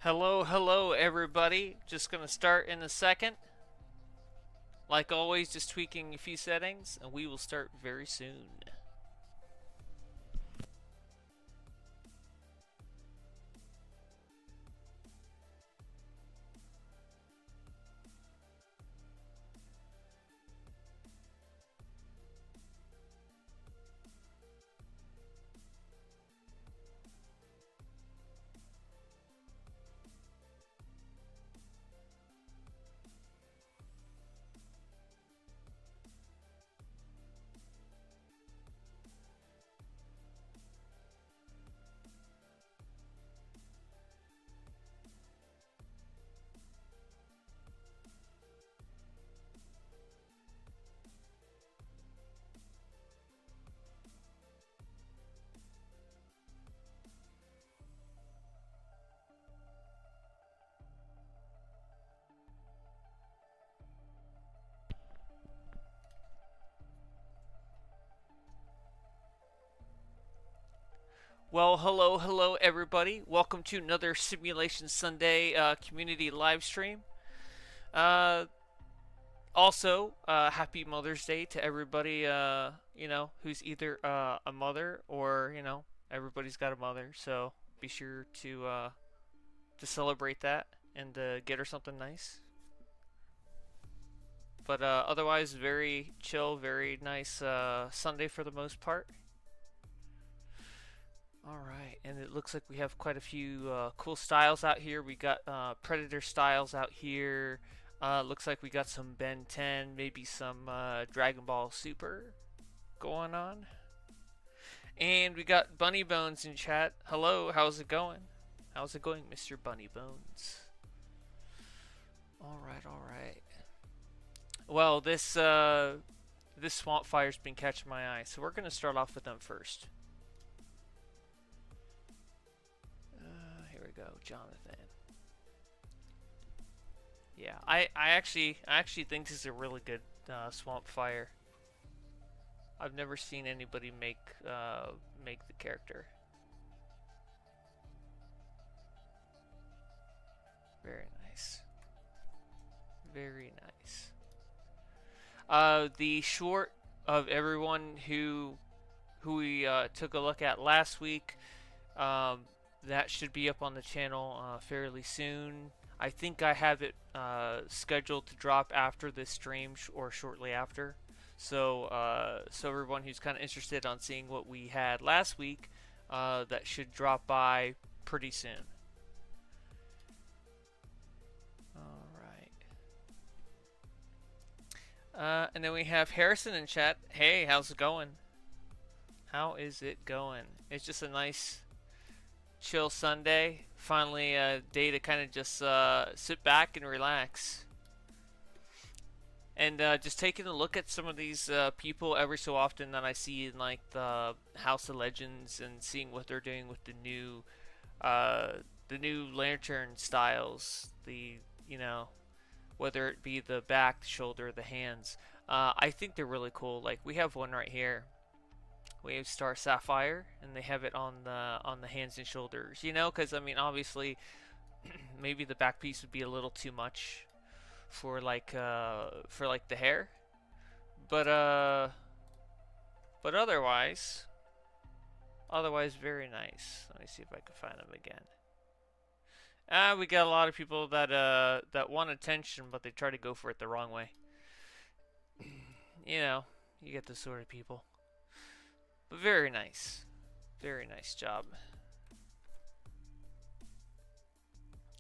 Hello, everybody. Just gonna start in a second. Like always, just tweaking a few settings, and we will start very soon. Well, hello, everybody. Welcome to another Simulation Sunday community live stream. Uh, happy Mother's Day to everybody. Who's either a mother or everybody's got a mother. So be sure to celebrate that and get her something nice. But otherwise, very chill, very nice Sunday for the most part. Alright, and it looks like we have quite a few cool styles out here. We got Predator styles out here. Looks like we got some Ben 10, maybe some Dragon Ball Super going on. And we got Bunny Bones in chat. Hello, how's it going? How's it going, Mr. Bunny Bones? Alright. Well, this swamp fire's been catching my eye, so we're gonna start off with them first. Here we go, Jonathan. Yeah, I actually think this is a really good swamp fire. I've never seen anybody make the character. Very nice. Very nice. The short of everyone who we took a look at last week, that should be up on the channel fairly soon. I think I have it scheduled to drop after this stream or shortly after. So everyone who's kind of interested on seeing what we had last week, that should drop by pretty soon. And then we have Harrison in chat. Hey, how's it going? How is it going? It's just a nice, chill Sunday. Finally, a day to kind of just sit back and relax. And just taking a look at some of these people every so often that I see in like the House of Legends and seeing what they're doing with the new lantern styles. Whether it be the back, the shoulder, the hands. I think they're really cool. Like we have one right here. We have Star Sapphire, and they have it on the hands and shoulders. Because I mean, obviously, maybe the back piece would be a little too much for like the hair, but otherwise very nice. Let me see if I can find them again. We got a lot of people that want attention, but they try to go for it the wrong way. You get this sort of people. But very nice. Very nice job.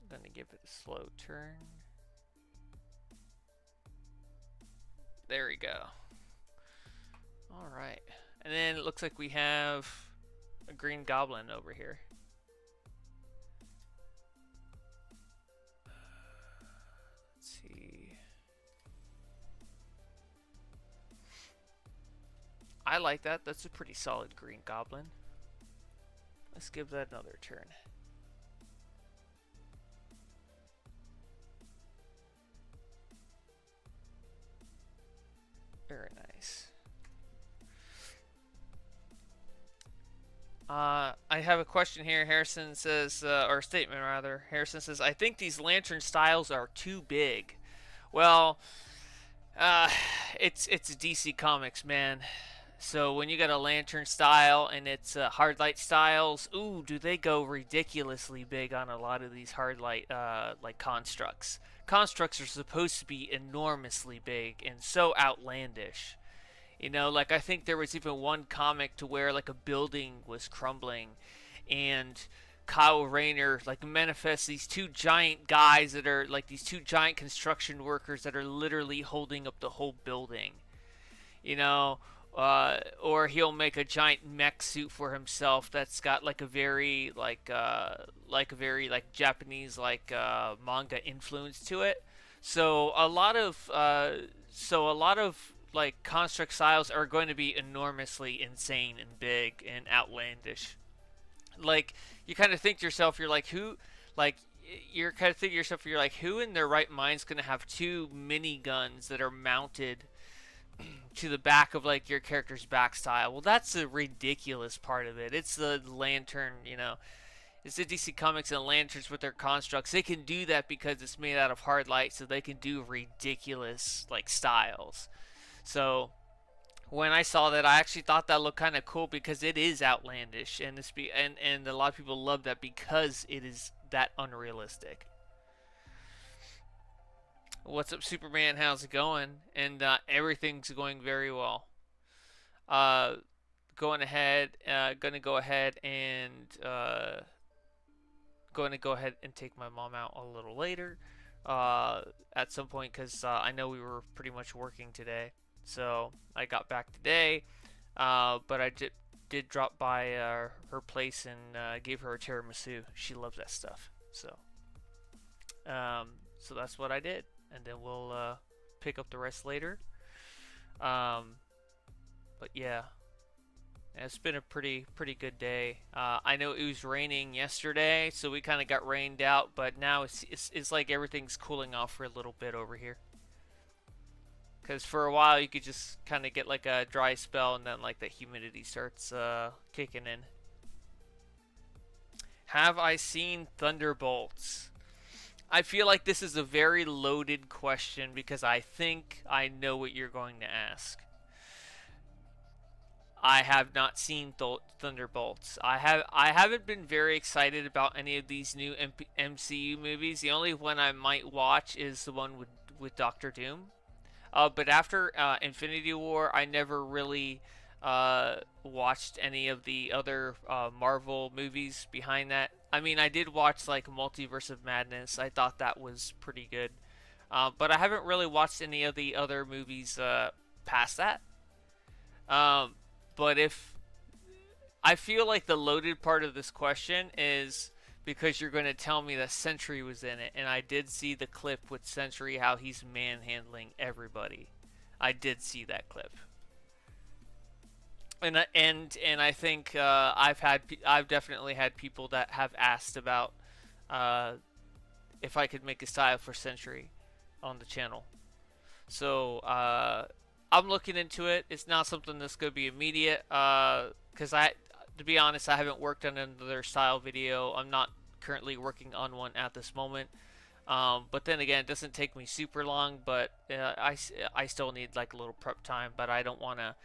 I'm gonna give it a slow turn. There we go. Alright. And then it looks like we have a green goblin over here. I like that. That's a pretty solid green goblin. Let's give that another turn. Very nice. I have a question here. Harrison says, or a statement rather. Harrison says, I think these lantern styles are too big. Well, uh, it's DC Comics, man. So when you got a lantern style and it's hard light styles, ooh, do they go ridiculously big on a lot of these hard light like constructs? Constructs are supposed to be enormously big and so outlandish. You know, like I think there was even one comic to where like a building was crumbling, and Kyle Rayner like manifests these two giant guys that are like these two giant construction workers that are literally holding up the whole building. You know, or he'll make a giant mech suit for himself that's got like a very like Japanese like manga influence to it. So a lot of like construct styles are going to be enormously insane and big and outlandish. Like you kind of think to yourself, you're like who, like you're kind of thinking to yourself, you're like who in their right mind's going to have two mini guns that are mounted to the back of like your character's back style? Well, that's the ridiculous part of it. It's the lantern, you know. It's the DC Comics and lanterns with their constructs. They can do that because it's made out of hard light, so they can do ridiculous like styles. So when I saw that, I actually thought that looked kind of cool because it is outlandish, and and a lot of people love that because it is that unrealistic. What's up, Superman? How's it going? And everything's going very well. Uh, going ahead, gonna go ahead and going to go ahead and take my mom out a little later, at some point because I know we were pretty much working today. So I got back today, but I did drop by her place and gave her a tiramisu. She loves that stuff. So that's what I did, and then we'll pick up the rest later. But yeah, it's been a pretty good day. I know it was raining yesterday, so we kind of got rained out, but now it's like everything's cooling off for a little bit over here. Because for a while you could just kind of get like a dry spell, and then like the humidity starts kicking in. Have I seen Thunderbolts? I feel like this is a very loaded question because I think I know what you're going to ask. I have not seen Thunderbolts. I haven't been very excited about any of these new MCU movies. The only one I might watch is the one with Doctor Doom. But after Infinity War, I never really watched any of the other Marvel movies behind that. I mean, I did watch like Multiverse of Madness. I thought that was pretty good. But I haven't really watched any of the other movies past that. But if I feel like the loaded part of this question is because you're going to tell me that Sentry was in it, and I did see the clip with Sentry, how he's manhandling everybody. I did see that clip, and I think I've definitely had people that have asked about if I could make a style for Sentry on the channel. So I'm looking into it. It's not something that's going to be immediate because to be honest, I haven't worked on another style video. I'm not currently working on one at this moment. But then again, it doesn't take me super long, but I still need like a little prep time, but I don't want to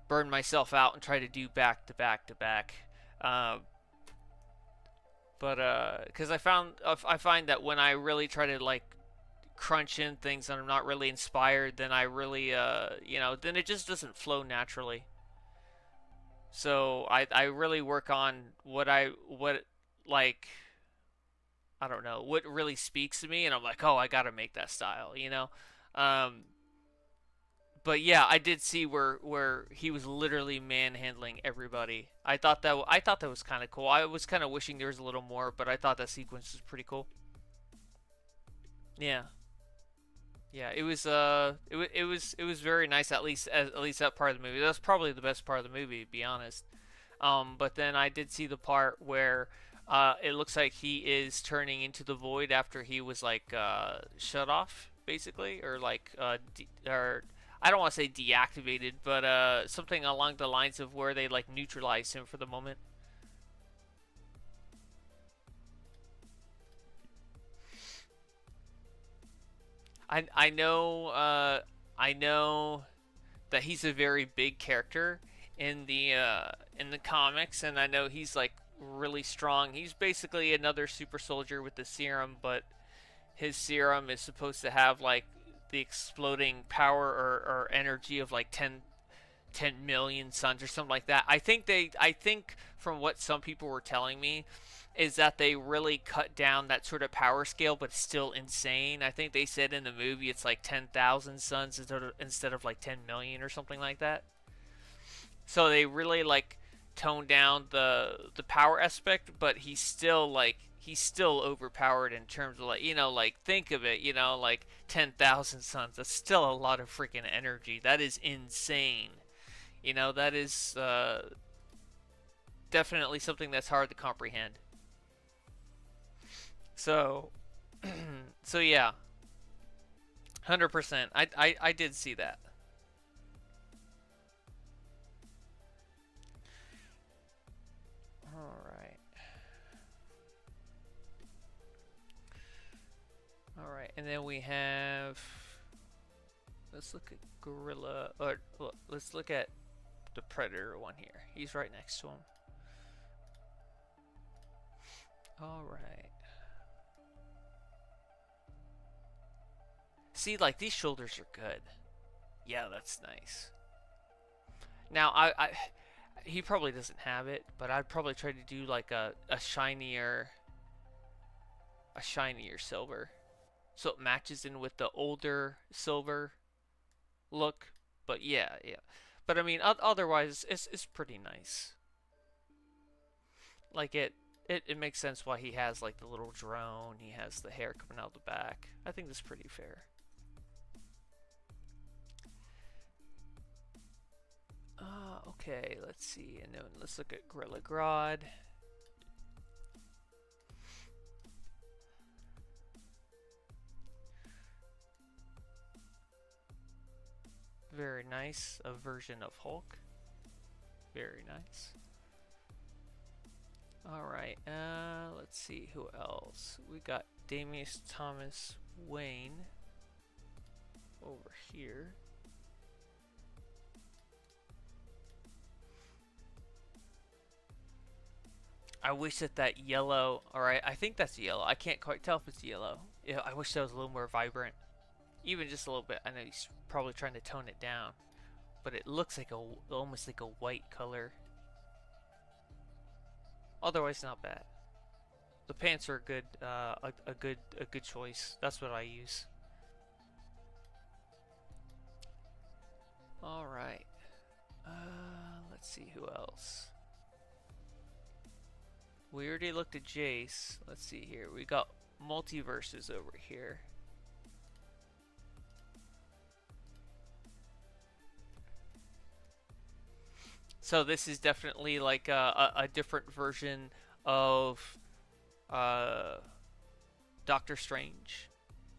burn myself out and try to do back to back to back. Because I find that when I really try to like crunch in things and I'm not really inspired, then I really then it just doesn't flow naturally. So I really work on what like I don't know what really speaks to me, and I'm like, oh, I gotta make that style, you know. But yeah, I did see where he was literally manhandling everybody. I thought that was kind of cool. I was kind of wishing there was a little more, but I thought that sequence was pretty cool. Yeah. Yeah, it was very nice, at least that part of the movie. That's probably the best part of the movie, to be honest. But then I did see the part where it looks like he is turning into the void after he was like shut off, basically, or like or I don't want to say deactivated, but something along the lines of where they like neutralized him for the moment. I know I know that he's a very big character in the comics, and I know he's like really strong. He's basically another super soldier with the serum, but his serum is supposed to have like the exploding power or energy of like 10 million suns or something like that. I think from what some people were telling me is that they really cut down that sort of power scale, but it's still insane. I think they said in the movie it's like 10,000 suns instead of like 10 million or something like that. So they really like toned down the power aspect, but he's still overpowered in terms of like, like think of it, like 10,000 suns. That's still a lot of freaking energy. That is insane. That is definitely something that's hard to comprehend. So, so yeah, 100%. I did see that. All right. All right, and then we have. Let's look at Gorilla, or let's look at the Predator one here. He's right next to him. All right. See, like these shoulders are good. Yeah, that's nice. Now, he probably doesn't have it, but I'd probably try to do like a shinier silver, so it matches in with the older silver look. But yeah, yeah. But I mean, otherwise, it's pretty nice. Like it makes sense why he has like the little drone. He has the hair coming out the back. I think that's pretty fair. Okay, let's see. And then let's look at Gorilla Grodd. Very nice. A version of Hulk. Very nice. Alright, let's see who else. We got Damius Thomas Wayne over here. I wish that yellow, alright, I think that's yellow. I can't quite tell if it's yellow. Yeah, I wish that was a little more vibrant. Even just a little bit. I know he's probably trying to tone it down. But it looks like almost like a white color. Otherwise, not bad. The pants are good, a good choice. That's what I use. All right. Let's see who else. We already looked at Jace. Let's see here. We got multiverses over here. So this is definitely like a different version of uh, Doctor Strange.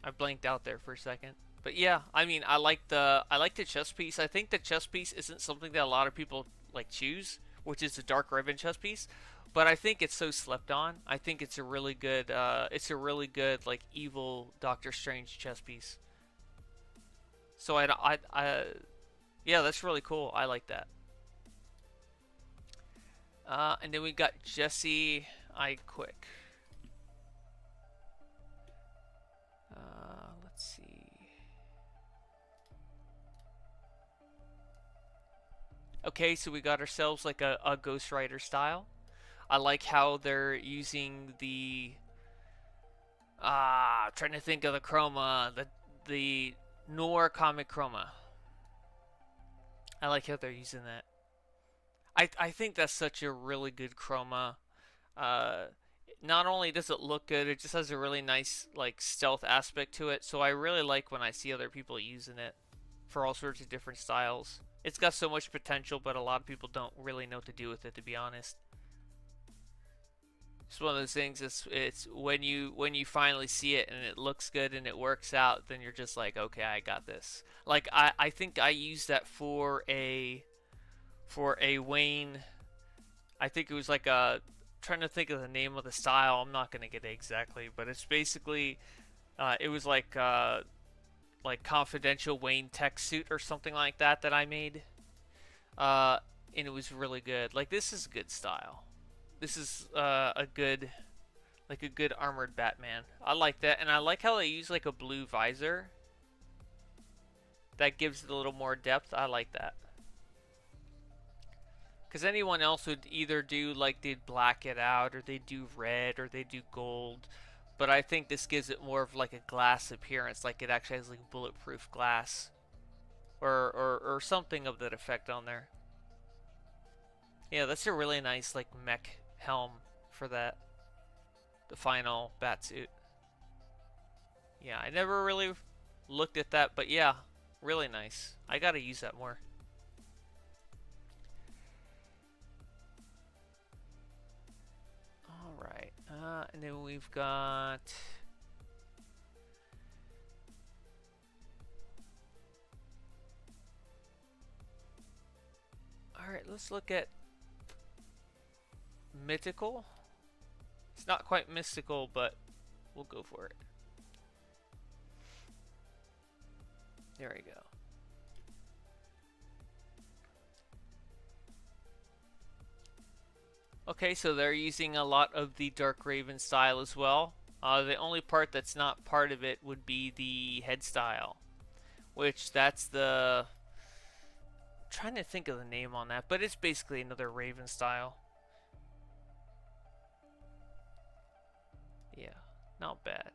I blanked out there for a second. But yeah, I mean, I like the chess piece. I think the chess piece isn't something that a lot of people like choose, which is the dark ribbon chess piece. But I think it's so slept on. I think it's a really good like evil Doctor Strange chess piece. So yeah, that's really cool. I like that. And then we got Jesse I Quick. Let's see. Okay, so we got ourselves like a Ghost Rider style. I like how they're using the I'm trying to think of the chroma, the noir comic chroma. I like how they're using that. I think that's such a really good chroma. Uh, Not only does it look good, it just has a really nice like stealth aspect to it. So I really like when I see other people using it for all sorts of different styles. It's got so much potential, but a lot of people don't really know what to do with it, to be honest. It's one of those things. It's when you finally see it and it looks good and it works out, then you're just like, okay, I got this. Like I think I used that for a Wayne. I think it was like a trying to think of the name of the style. I'm not gonna get it exactly, but it's basically it was like like confidential Wayne tech suit or something like that I made. And it was really good. Like, this is good style. This is a good armored Batman. I like that, and I like how they use like a blue visor. That gives it a little more depth. I like that. Because anyone else would either do like they'd black it out, or they'd do red, or they'd do gold. But I think this gives it more of like a glass appearance, like it actually has like bulletproof glass, or something of that effect on there. Yeah, that's a really nice like mech helm for that. The final Batsuit. Yeah, I never really looked at that, but yeah, really nice. I gotta use that more. Alright, and then we've got... Alright, let's look at mythical. It's not quite mystical, but we'll go for it. There we go. Okay, so they're using a lot of the Dark Raven style as well. The only part that's not part of it would be the head style, which that's the... I'm trying to think of the name on that, but it's basically another Raven style. Yeah, not bad.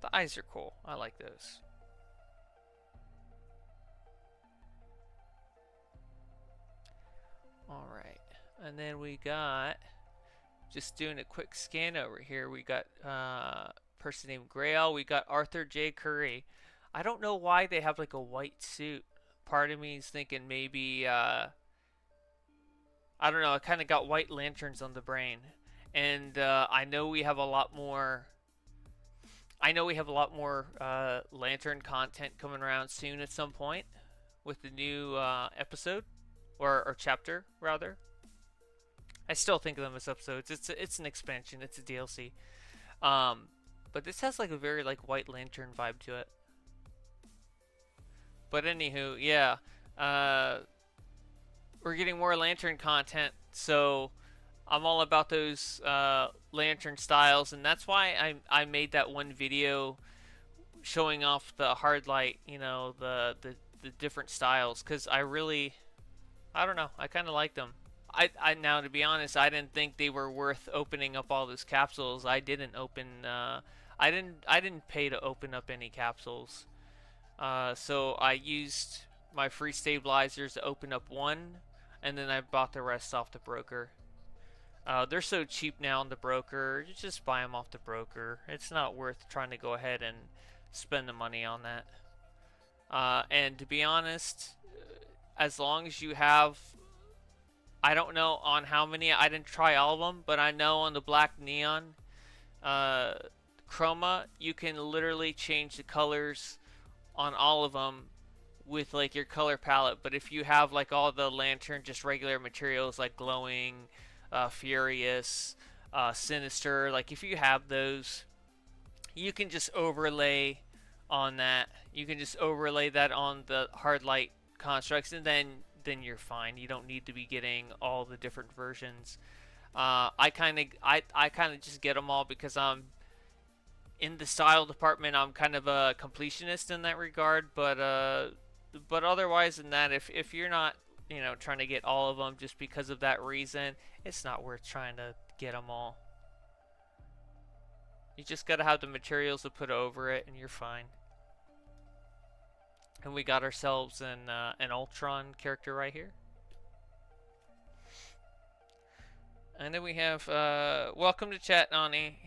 The eyes are cool. I like those. Alright, and then we got, just doing a quick scan over here, we got person named Grail, we got Arthur J. Curry. I don't know why they have like a white suit. Part of me is thinking maybe, I don't know, I kind of got white lanterns on the brain. And I know we have a lot more. Lantern content coming around soon at some point with the new episode or chapter rather. I still think of them as episodes. It's an expansion. It's a DLC. But this has like a very like White Lantern vibe to it. But anywho, yeah, we're getting more Lantern content, so I'm all about those lantern styles, and that's why I made that one video showing off the hard light, you know, the different styles, because I don't know, I kind of like them. I now, to be honest, I didn't think they were worth opening up all those capsules. I didn't pay to open up any capsules, so I used my free stabilizers to open up one, and then I bought the rest off the broker. They're so cheap now on the broker, you just buy them off the broker. It's not worth trying to go ahead and spend the money on that. And to be honest, as long as you have, I don't know on how many, I didn't try all of them, but I know on the black neon chroma, you can literally change the colors on all of them with like your color palette. But if you have like all the lantern, just regular materials like glowing, furious, sinister, like if you have those, you can just overlay on that. You can just overlay that on the hard light constructs, and then you're fine. You don't need to be getting all the different versions. I kind of just get them all because I'm in the style department. I'm kind of a completionist in that regard, but otherwise than that, if you're not, you know, trying to get all of them just because of that reason, it's not worth trying to get them all. You just gotta have the materials to put over it, and you're fine. And we got ourselves an Ultron character right here. And then we have welcome to chat, Nani.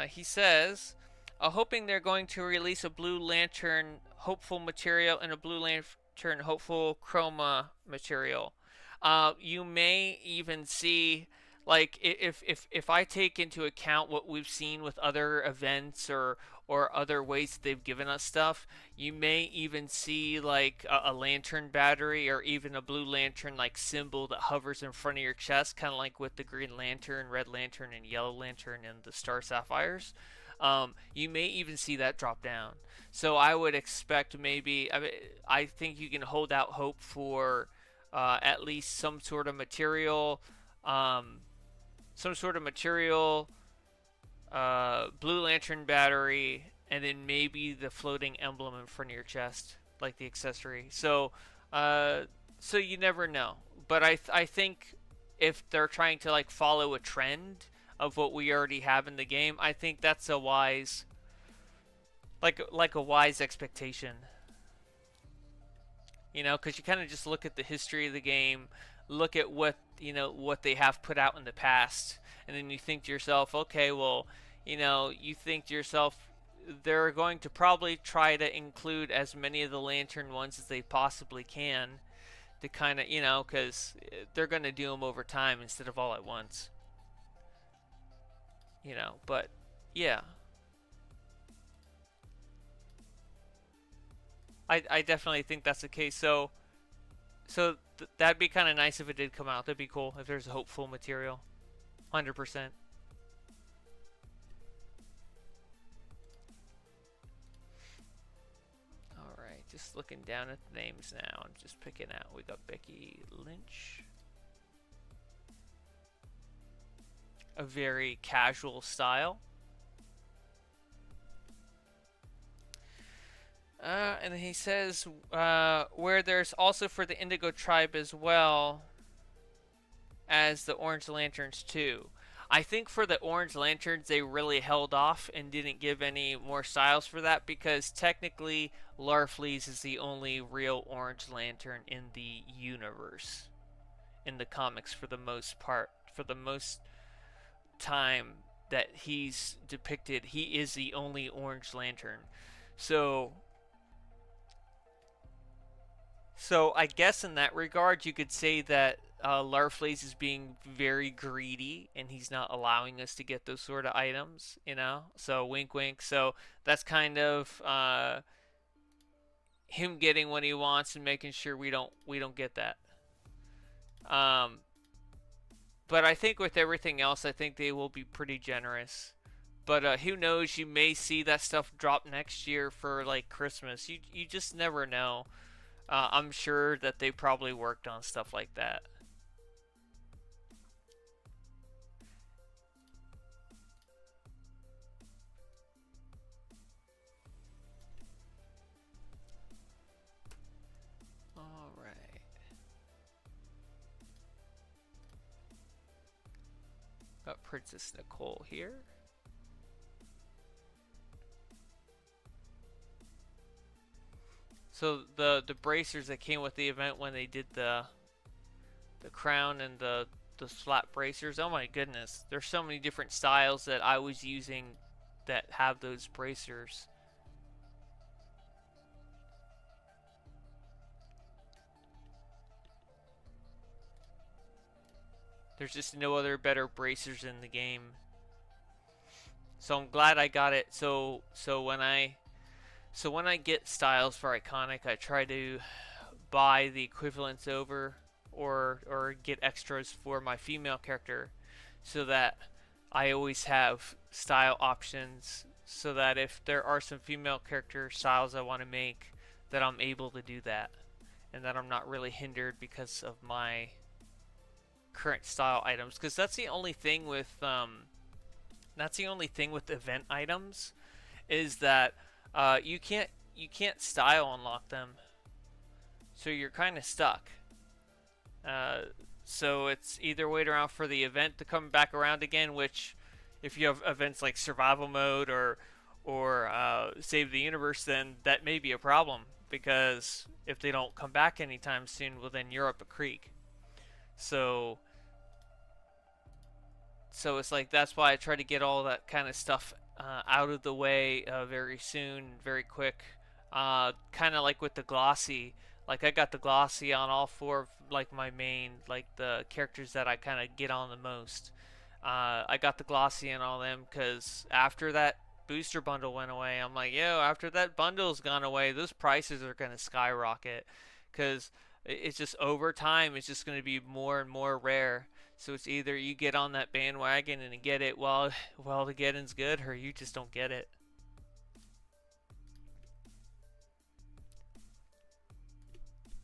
He says, hoping they're going to release a Blue Lantern hopeful material and a Blue Lantern hopeful chroma material. You may even see, like, if I take into account what we've seen with other events or other ways that they've given us stuff, you may even see like a lantern battery or even a Blue Lantern like symbol that hovers in front of your chest, kind of like with the Green Lantern, Red Lantern, and Yellow Lantern and the Star Sapphires. You may even see that drop down. So I would expect maybe. I think you can hold out hope for at least um, some sort of material, Blue Lantern battery, and then maybe the floating emblem in front of your chest, like the accessory. Uh, so you never know. But I think if they're trying to like follow a trend of what we already have in the game, I think that's a wise, like a wise expectation. Because you kind of just look at the history of the game, look at what they have put out in the past, and then you think to yourself, okay, well, you think to yourself, they're going to probably try to include as many of the lantern ones as they possibly can to kind of, because they're going to do them over time instead of all at once. But yeah, I definitely think that's the case. So that'd be kind of nice if it did come out. That'd be cool if there's hopeful material. 100%. Alright, just looking down at the names now. I'm just picking out. We got Becky Lynch. A very casual style. And he says, where there's also for the Indigo Tribe as well as the Orange Lanterns too. I think for the Orange Lanterns, they really held off and didn't give any more styles for that because technically Larfleeze is the only real Orange Lantern in the universe. In the comics for the most part. For the most time that he's depicted, he is the only Orange Lantern. So I guess in that regard, you could say that Larfleeze is being very greedy, and he's not allowing us to get those sort of items, So wink, wink. So that's kind of him getting what he wants and making sure we don't get that. But I think with everything else, I think they will be pretty generous. But who knows? You may see that stuff drop next year for like Christmas. You just never know. I'm sure that they probably worked on stuff like that. All right. Got Princess Nicole here. So the bracers that came with the event when they did the crown and the flat bracers. Oh my goodness, there's so many different styles that I was using that have those bracers. There's just no other better bracers in the game. So I'm glad I got it. So when I get styles for Iconic, I try to buy the equivalents over or get extras for my female character so that I always have style options so that if there are some female character styles I want to make, that I'm able to do that and that I'm not really hindered because of my current style items, because that's the only thing with event items is that you can't style unlock them, so you're kind of stuck. So it's either wait around for the event to come back around again, which if you have events like survival mode or save the universe, then that may be a problem, because if they don't come back anytime soon, well then you're up a creek. So it's like that's why I try to get all that kind of stuff out of the way very soon, very quick. Kind of like with the glossy, like I got the glossy on all four of like my main, like the characters that I kind of get on the most. I got the glossy on all them because after that booster bundle went away, I'm like, yo, after that bundle's gone away, those prices are gonna skyrocket because it's just over time, it's just gonna be more and more rare. So it's either you get on that bandwagon and get it while the getting's good, or you just don't get it.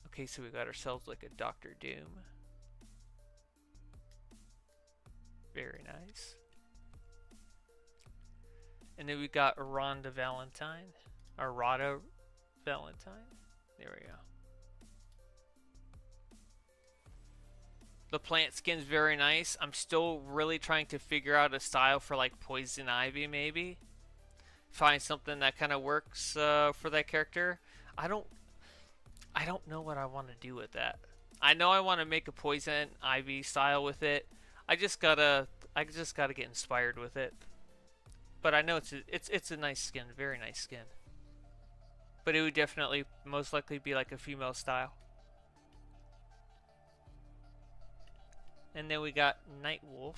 Okay, so we got ourselves like a Doctor Doom. Very nice. And then we got Rhonda Valentine. Or Rada Valentine. There we go. The plant skin's very nice. I'm still really trying to figure out a style for like Poison Ivy, maybe. Find something that kind of works for that character. I don't know what I want to do with that. I know I want to make a Poison Ivy style with it. I just gotta get inspired with it. But I know it's a nice skin, very nice skin. But it would definitely most likely be like a female style. And then we got Nightwolf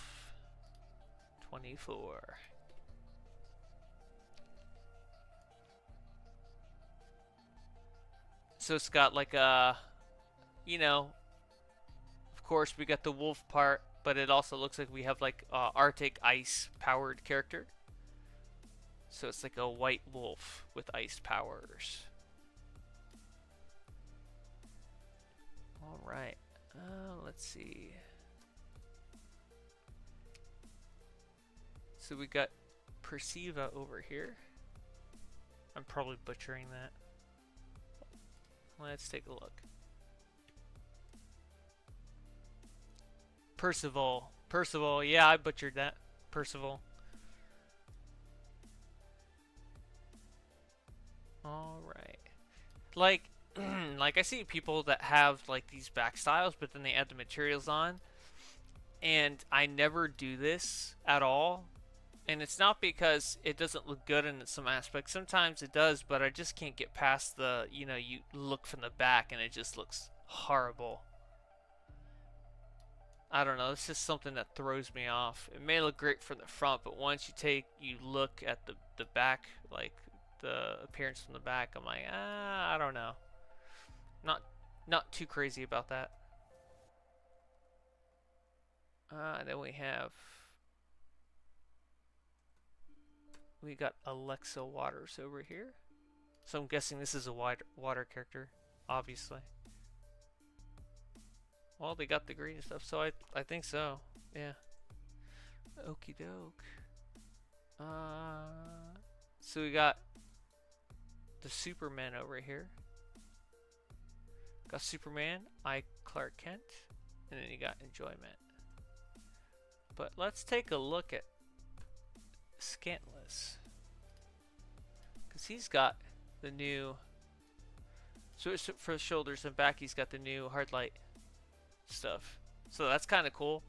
24. So it's got like a, you know, of course we got the wolf part, but it also looks like we have like Arctic ice powered character. So it's like a white wolf with ice powers. Alright, let's see. So we got Perciva over here. I'm probably butchering that. Let's take a look. Percival. Percival, yeah, I butchered that. Percival. Alright. Like, like I see people that have like these back styles, but then they add the materials on. And I never do this at all. And it's not because it doesn't look good in some aspects. Sometimes it does, but I just can't get past the, you know, you look from the back and it just looks horrible. I don't know, it's just something that throws me off. It may look great from the front, but once you look at the back, like the appearance from the back, I'm like, I don't know. Not too crazy about that. Then we got Alexa Waters over here. So I'm guessing this is a water character, obviously. Well, they got the green stuff, so I think so. Yeah. Okie doke. So we got the Superman over here. Got Superman, Clark Kent, and then you got Enjoyment. But let's take a look at Scantless, because he's got the new, so for shoulders and back he's got the new hard light stuff, so that's kind of cool.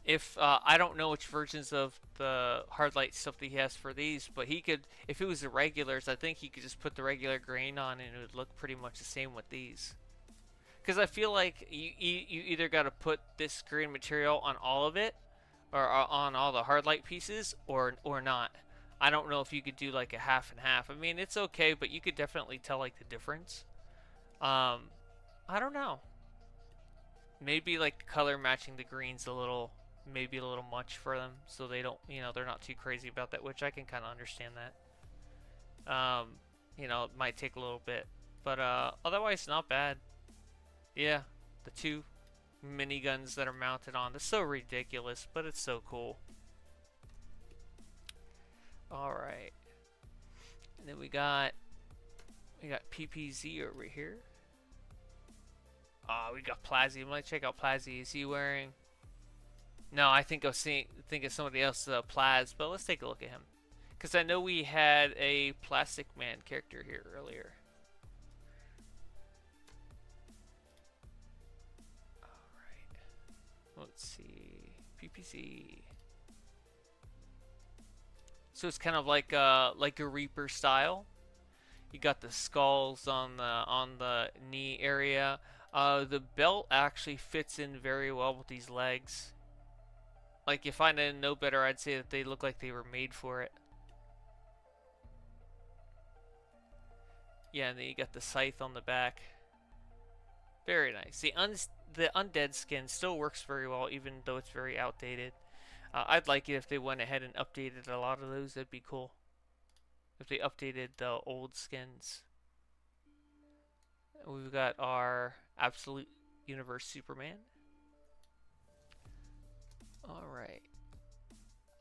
If I don't know which versions of the hard light stuff that he has for these, but he could, if it was the regulars, I think he could just put the regular grain on and it would look pretty much the same with these. Because I feel like you either got to put this green material on all of it, or on all the hard light pieces, or not. I don't know if you could do like a half and half. I mean, it's okay, but you could definitely tell like the difference. I don't know. Maybe like color matching the greens maybe a little much for them, so they don't, you know, they're not too crazy about that, which I can kind of understand that. You know, it might take a little bit, but otherwise not bad. Yeah, the two miniguns that are mounted on. It's so ridiculous, but it's so cool. Alright. And then we got PPZ over here. We got Plazzy. Let's check out Plazzy. Is he wearing... No, I think I was thinking somebody else, Plaz, but let's take a look at him. Because I know we had a Plastic Man character here earlier. Let's see, PPC. So it's kind of like a Reaper style. You got the skulls on the knee area. The belt actually fits in very well with these legs. Like, if I didn't know better, I'd say that they look like they were made for it. Yeah, and then you got the scythe on the back. Very nice. The undead skin still works very well, even though it's very outdated. I'd like it if they went ahead and updated a lot of those. That'd be cool. If they updated the old skins. We've got our Absolute Universe Superman. Alright.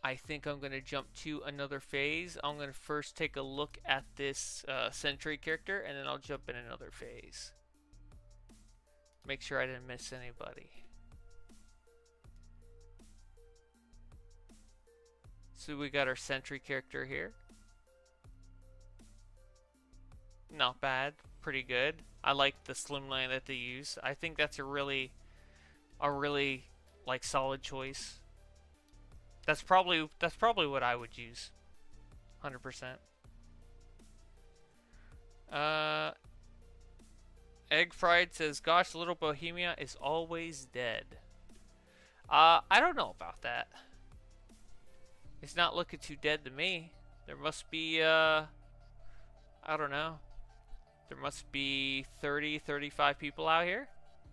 I think I'm going to jump to another phase. I'm going to first take a look at this Sentry character, and then I'll jump in another phase. Make sure I didn't miss anybody. So we got our Sentry character here. Not bad. Pretty good. I like the slimline that they use. I think that's a really like solid choice. That's probably what I would use. 100%. Egg Fried says, "Gosh, Little Bohemia is always dead." I don't know about that. It's not looking too dead to me. There must be I don't know. There must be 30, 35 people out here.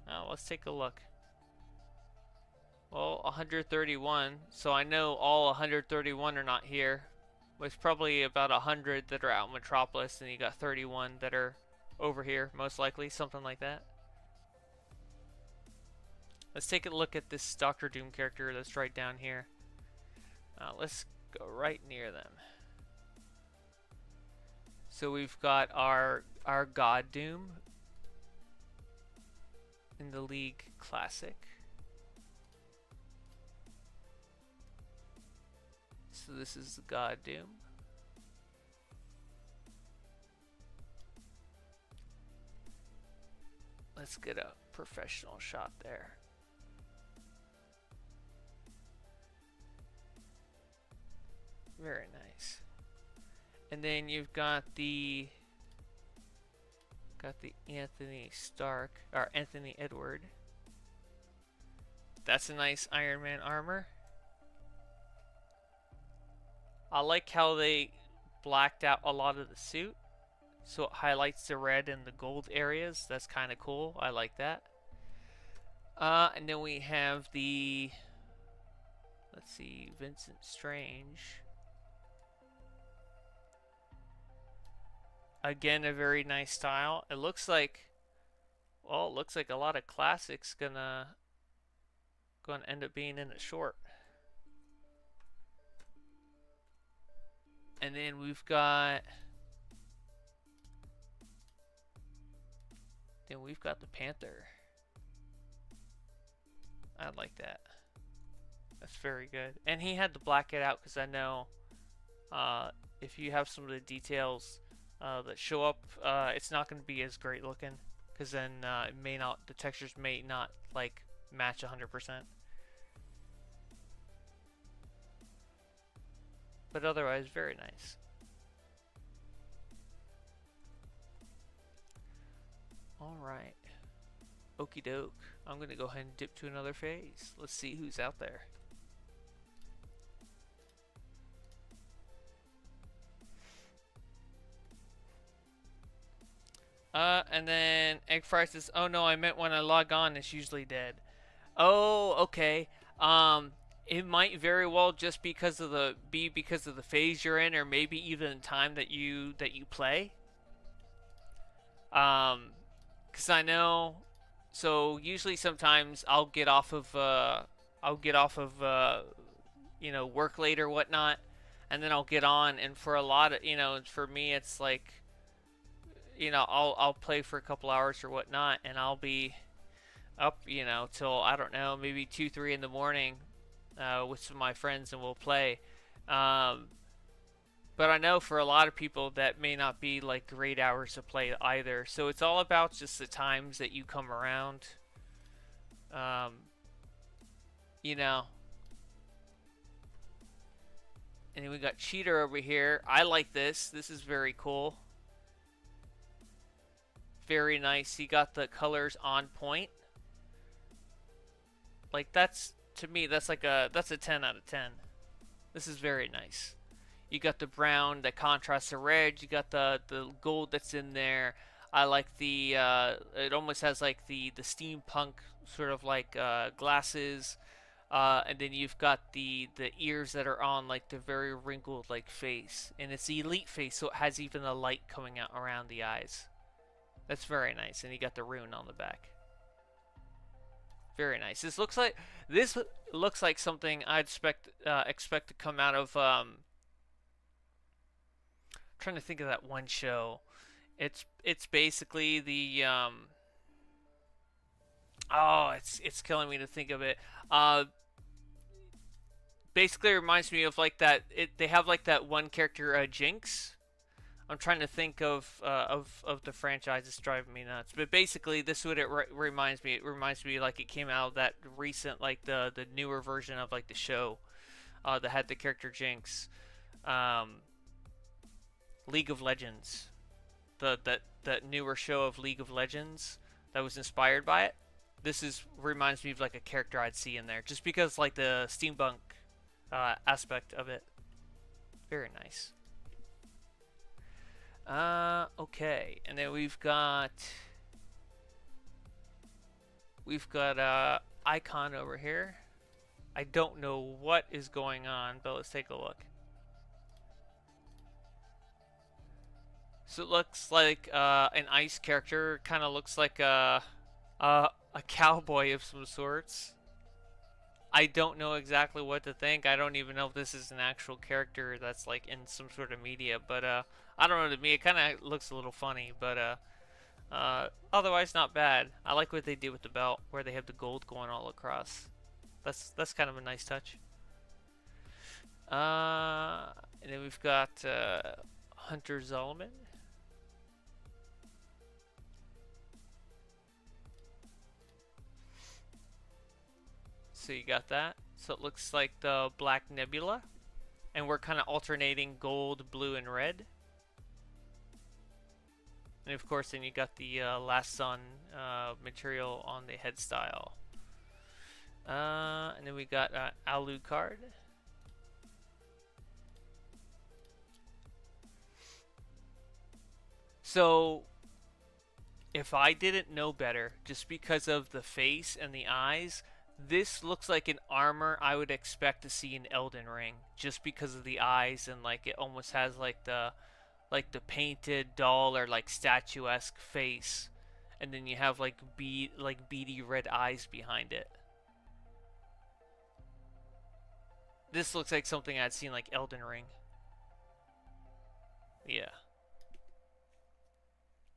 Oh, let's take a look. Well, 131. So I know all 131 are not here. There's probably about 100 that are out in Metropolis, and you got 31 that are over here, most likely, something like that. Let's take a look at this Doctor Doom character that's right down here. Let's go right near them. So we've got our God Doom in the League Classic. So this is the God Doom. Let's get a professional shot there. Very nice. And then you've got the Anthony Stark, or Anthony Edward. That's a nice Iron Man armor. I like how they blacked out a lot of the suit, so it highlights the red and the gold areas. That's kind of cool. I like that. And then we have the, let's see, Vincent Strange. Again, a very nice style. It looks like, well, it looks like a lot of classics gonna end up being in a short. And then we've got the Panther. I like that. That's very good. And he had to black it out because I know if you have some of the details that show up, it's not going to be as great looking, because then it may not, the textures may not like match 100%. But otherwise, very nice. Alright. Okie doke. I'm going to go ahead and dip to another phase. Let's see who's out there. And then Egg Fry says, "Oh no, I meant when I log on, it's usually dead." Oh, okay. It might very well just because of the phase you're in, or maybe even the time that you play. Because I know, so usually sometimes I'll get off of you know, work late or whatnot, and then I'll get on, and for a lot of, you know, for me it's like, you know, I'll play for a couple hours or whatnot, and I'll be up, you know, till, I don't know, maybe 2, 3 in the morning with some of my friends, and we'll play. But I know for a lot of people that may not be like great hours to play either. So it's all about just the times that you come around. You know. And then we got Cheater over here. I like this. This is very cool. Very nice. He got the colors on point. Like, that's, to me, that's like that's a 10 out of 10. This is very nice. You got the brown that contrasts the red. You got the gold that's in there. I like the it almost has like the steampunk sort of like glasses, and then you've got the ears that are on like the very wrinkled like face, and it's the elite face, so it has even the light coming out around the eyes. That's very nice, and you got the rune on the back. Very nice. This looks like something I'd expect to come out of. Trying to think of that one show. It's basically the oh, it's killing me to think of it. Basically it reminds me of like that. They have like that one character, Jinx. I'm trying to think of the franchise. It's driving me nuts. But basically, this is what it reminds me. It reminds me like it came out of that recent, like the newer version of like the show that had the character Jinx. Um, League of Legends, that newer show of League of Legends that was inspired by it. This is reminds me of like a character I'd see in there, just because like the steampunk aspect of it. Very nice. Okay, and then we've got icon over here. I don't know what is going on, but let's take a look. So it looks like an ice character. Kind of looks like a cowboy of some sorts. I don't know exactly what to think. I don't even know if this is an actual character that's like in some sort of media, but I don't know, to me it kind of looks a little funny, but otherwise not bad. I like what they did with the belt, where they have the gold going all across. That's kind of a nice touch. And then we've got Hunter Zolomon. So you got that. So it looks like the Black Nebula, and we're kind of alternating gold, blue, and red. And of course, then you got the Last Sun material on the head style. And then we got Alucard. So, if I didn't know better, just because of the face and the eyes, this looks like an armor I would expect to see in Elden Ring, just because of the eyes, and like it almost has like the painted doll or like statuesque face, and then you have like beady red eyes behind it. This looks like something I'd seen like Elden Ring. Yeah.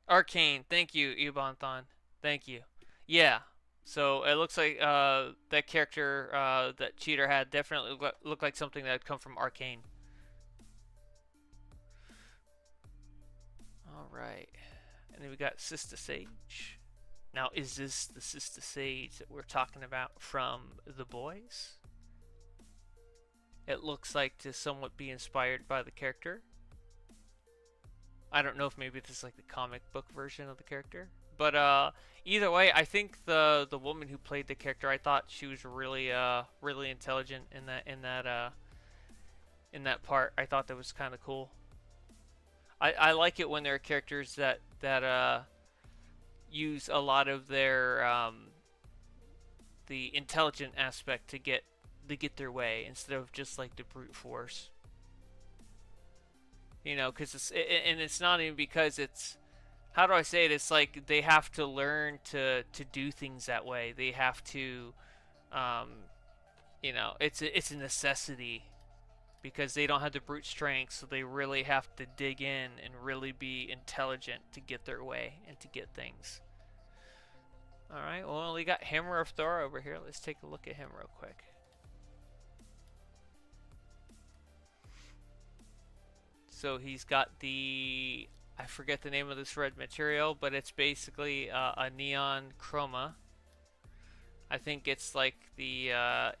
Arcane, thank you, Ebonthon. Thank you. Yeah. So it looks like that character that Cheater had definitely looked like something that had come from Arcane. Alright. And then we got Sister Sage. Now, is this the Sister Sage that we're talking about from The Boys? It looks like to somewhat be inspired by the character. I don't know if maybe this is like the comic book version of the character. But either way, I think the woman who played the character, I thought she was really really intelligent in that part. I thought that was kind of cool. I like it when there are characters that use a lot of their the intelligent aspect to get their way, instead of just like the brute force. You know, because it's not even because it's, how do I say it? It's like they have to learn to do things that way. They have to, you know, it's a necessity, because they don't have the brute strength, so they really have to dig in and really be intelligent to get their way and to get things. All right. Well, we got Hammer of Thor over here. Let's take a look at him real quick. So he's got the, I forget the name of this red material, but it's basically a neon chroma. I think it's like the,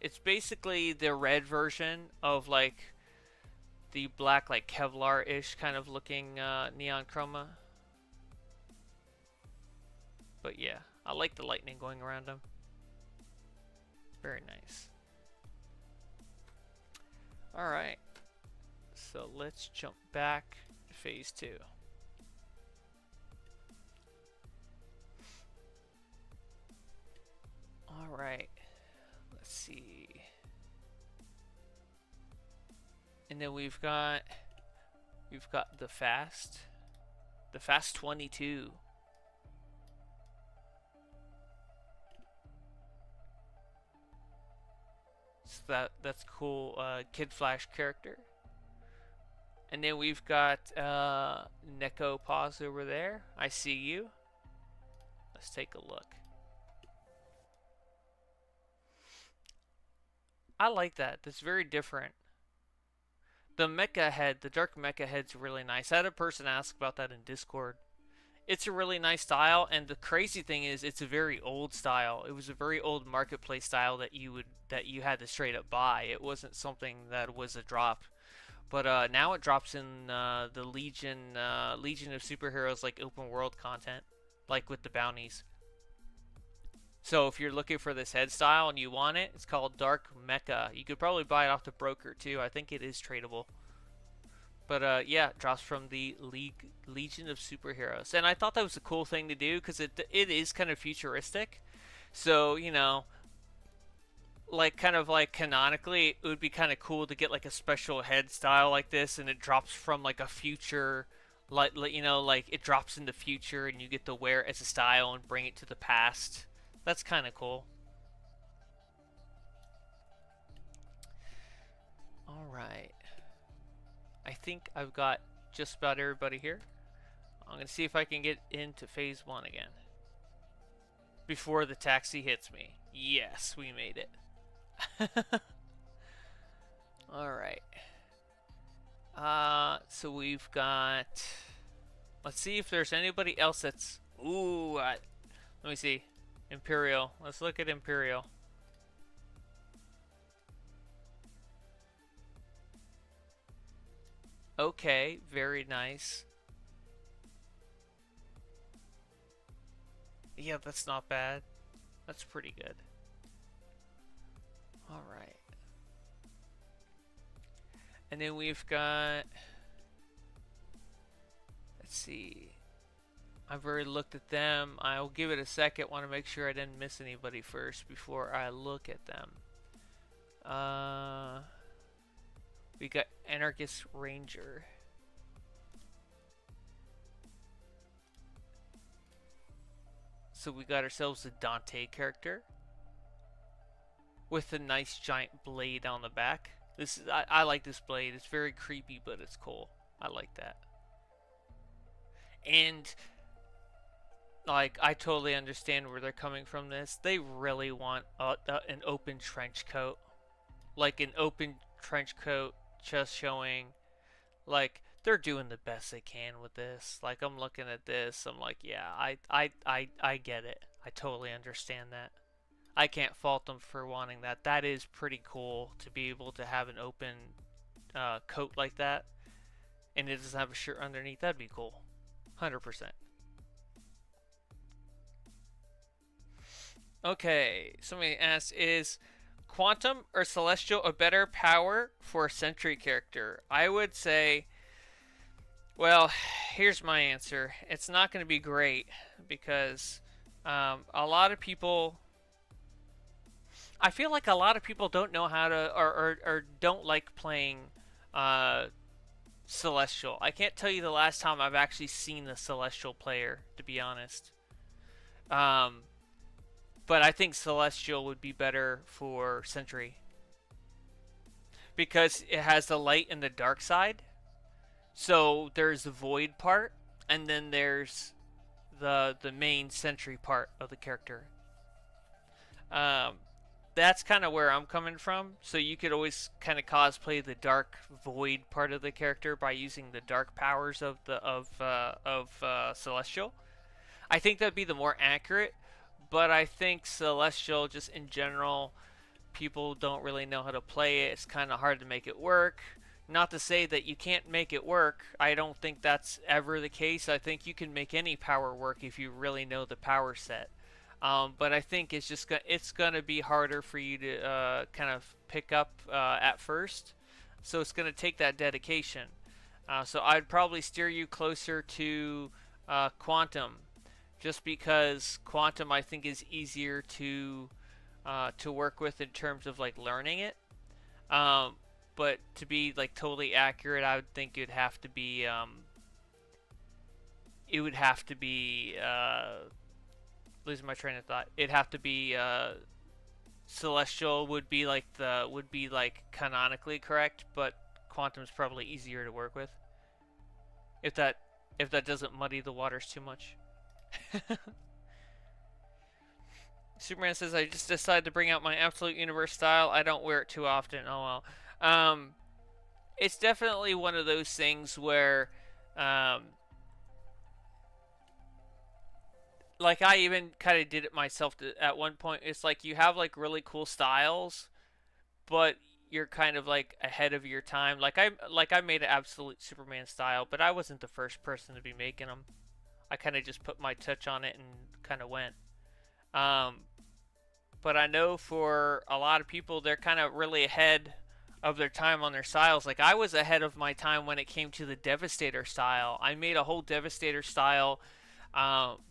it's basically the red version of like the black, like Kevlar-ish kind of looking neon chroma. But yeah, I like the lightning going around him. Very nice. Alright. So let's jump back to phase 2. All right. Let's see. And then we've got the Fast 22. So that's cool. Kid Flash character. And then we've got Neko Paws over there. I see you. Let's take a look. I like that. That's very different. The mecha head, the dark mecha head's really nice. I had a person ask about that in Discord. It's a really nice style, and the crazy thing is, it's a very old style. It was a very old marketplace style that you had to straight up buy. It wasn't something that was a drop. But now it drops in the Legion of Superheroes, like open world content, like with the bounties. So if you're looking for this head style and you want it, it's called Dark Mecha. You could probably buy it off the broker too. I think it is tradable. But yeah, it drops from the Legion of Superheroes, and I thought that was a cool thing to do because it is kind of futuristic. So you know, like kind of like canonically, it would be kind of cool to get like a special head style like this, and it drops from like a future, like you know, like it drops in the future, and you get to wear it as a style and bring it to the past. That's kind of cool. All right. I think I've got just about everybody here. I'm going to see if I can get into phase 1 again. Before the taxi hits me. Yes, we made it. Alright. So we've got... Let's see if there's anybody else that's... Ooh, let me see. Imperial. Let's look at Imperial. Okay, very nice. Yeah, that's not bad. That's pretty good. Alright. And then we've got... Let's see. I've already looked at them. I'll give it a second. Want to make sure I didn't miss anybody first before I look at them. We got Anarchist Ranger. So we got ourselves a Dante character with a nice giant blade on the back. This is I like this blade. It's very creepy, but it's cool. I like that. And like, I totally understand where they're coming from this. They really want an open trench coat. Like an open trench coat just showing, like, they're doing the best they can with this. Like, I'm looking at this, I'm like, yeah, I get it. I totally understand that. I can't fault them for wanting that. That is pretty cool to be able to have an open coat like that. And it doesn't have a shirt underneath. That'd be cool. 100%. Okay, somebody asked, is Quantum or Celestial a better power for a Sentry character? I would say, well, here's my answer. It's not going to be great because a lot of people, I feel like a lot of people don't know how to, or don't like playing Celestial. I can't tell you the last time I've actually seen the Celestial player, to be honest. But I think Celestial would be better for Sentry because it has the light and the dark side. So there's the void part, and then there's the main Sentry part of the character. That's kind of where I'm coming from. So you could always kind of cosplay the dark void part of the character by using the dark powers of Celestial. I think that'd be the more accurate. But I think Celestial, just in general, people don't really know how to play it. It's kind of hard to make it work. Not to say that you can't make it work. I don't think that's ever the case. I think you can make any power work if you really know the power set. But I think it's just it's gonna be harder for you to kind of pick up at first. So it's gonna take that dedication. So I'd probably steer you closer to Quantum. Just because Quantum, I think, is easier to to work with in terms of like learning it. Um, but to be like totally accurate, I would think it would have to be losing my train of thought. It'd have to be celestial would be like canonically correct, but quantum's probably easier to work with. If that if that doesn't muddy the waters too much. Superman says, I just decided to bring out my absolute universe style. I don't wear it too often. Oh well. It's definitely one of those things where, like I even kind of did it myself at one point. It's like you have like really cool styles, but you're kind of like ahead of your time. Like I made an absolute Superman style, but I wasn't the first person to be making them. I kind of just put my touch on it and kind of went. Um, but I know for a lot of people, they're kind of really ahead of their time on their styles. Like I was ahead of my time when it came to the Devastator style. I made a whole Devastator style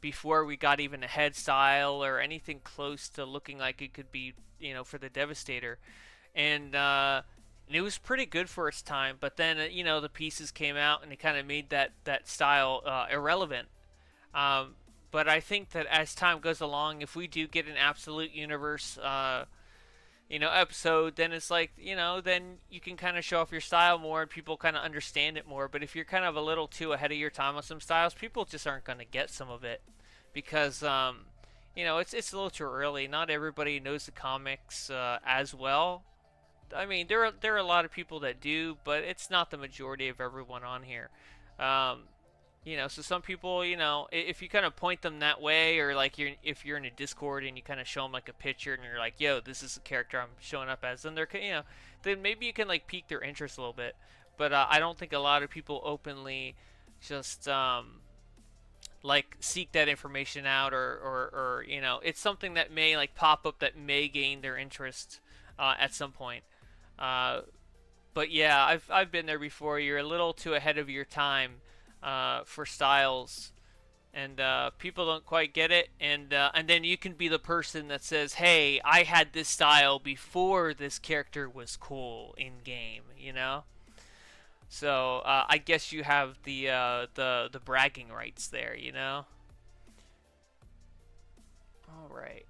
before we got even a head style or anything close to looking like it could be, for the Devastator. And it was pretty good for its time. But then, the pieces came out and it kind of made that style irrelevant. But I think that as time goes along, if we do get an absolute universe, episode, then it's like, then you can kind of show off your style more and people kind of understand it more. But if you're kind of a little too ahead of your time on some styles, people just aren't going to get some of it because, it's a little too early. Not everybody knows the comics as well. I mean, there are a lot of people that do, but it's not the majority of everyone on here. Um, so some people, if you kind of point them that way, or like if you're in a Discord and you kind of show them like a picture and you're like, yo, this is the character I'm showing up as, then then maybe you can like pique their interest a little bit. But I don't think a lot of people openly just like seek that information out, or it's something that may like pop up that may gain their interest at some point. Uh, but yeah, I've been there before. You're a little too ahead of your time for styles, and people don't quite get it, and then you can be the person that says, "Hey, I had this style before this character was cool in game." So I guess you have the bragging rights there. All right.